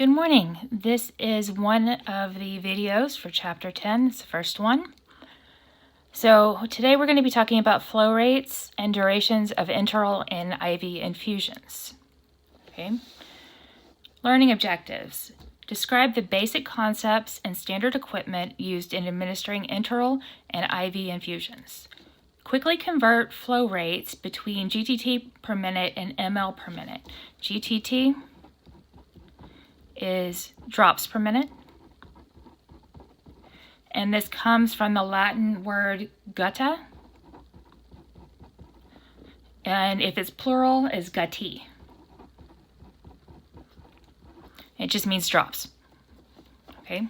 Good morning. This is one of the videos for Chapter 10. It's the first one. So today we're going to be talking about flow rates and durations of enteral and IV infusions. Okay. Learning objectives. Describe the basic concepts and standard equipment used in administering enteral and IV infusions. Quickly convert flow rates between GTT per minute and ml per minute. GTT is drops per minute, and this comes from the Latin word gutta, and if it's plural is gutti. It just means drops. Okay.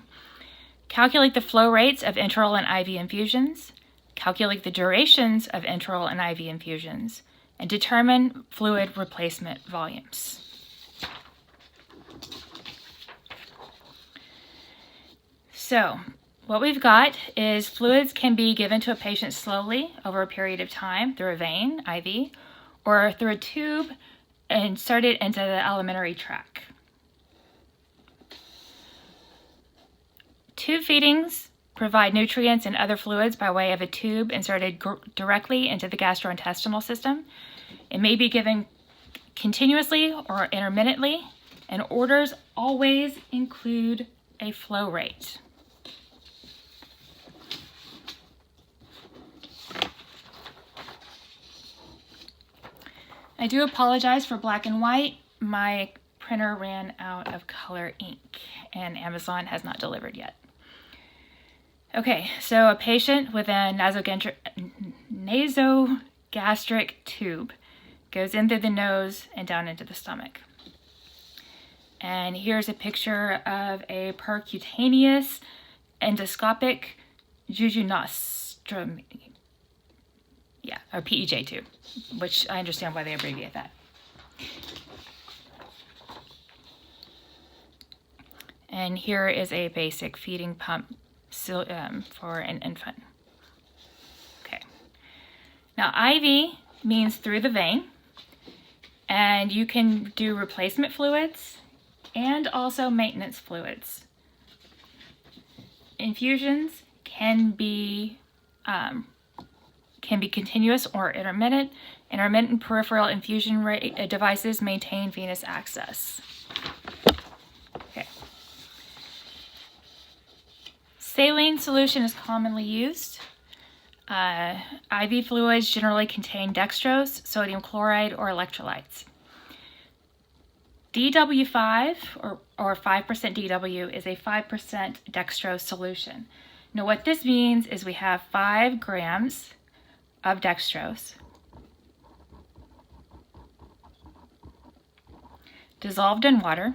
Calculate the flow rates of enteral and IV infusions. Calculate the durations of enteral and IV infusions, and determine fluid replacement volumes. So, what we've got is fluids can be given to a patient slowly over a period of time through a vein, IV, or through a tube inserted into the alimentary tract. Tube feedings provide nutrients and other fluids by way of a tube inserted directly into the gastrointestinal system. It may be given continuously or intermittently, and orders always include a flow rate. I do apologize for black and white. My printer ran out of color ink and Amazon has not delivered yet. Okay, so a patient with a nasogastric tube goes in through the nose and down into the stomach. And here's a picture of a percutaneous endoscopic jejunostomy. Yeah, or PEJ tube, which I understand why they abbreviate that. And here is a basic feeding pump for an infant. Okay. Now IV means through the vein, and you can do replacement fluids and also maintenance fluids. Infusions can be continuous or intermittent. Intermittent peripheral infusion devices maintain venous access. Okay. Saline solution is commonly used. IV fluids generally contain dextrose, sodium chloride, or electrolytes. DW5 or 5% DW is a 5% dextrose solution. Now what this means is we have 5 grams of dextrose dissolved in water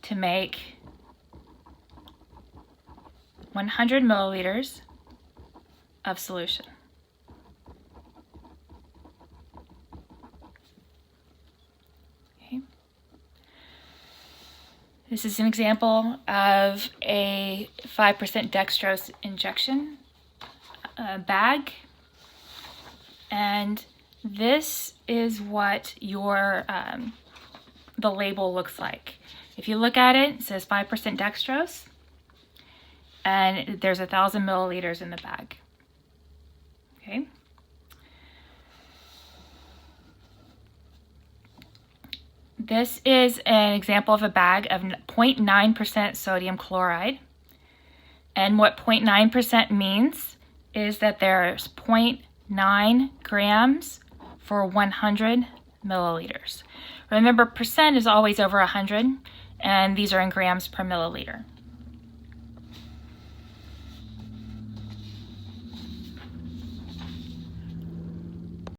to make 100 milliliters of solution. This is an example of a 5% dextrose injection bag, and this is what your the label looks like. If you look at it, it says 5% dextrose, and there's 1,000 milliliters in the bag. Okay. This is an example of a bag of 0.9% sodium chloride. And what 0.9% means is that there's 0.9 grams for 100 milliliters. Remember, percent is always over 100, and these are in grams per milliliter.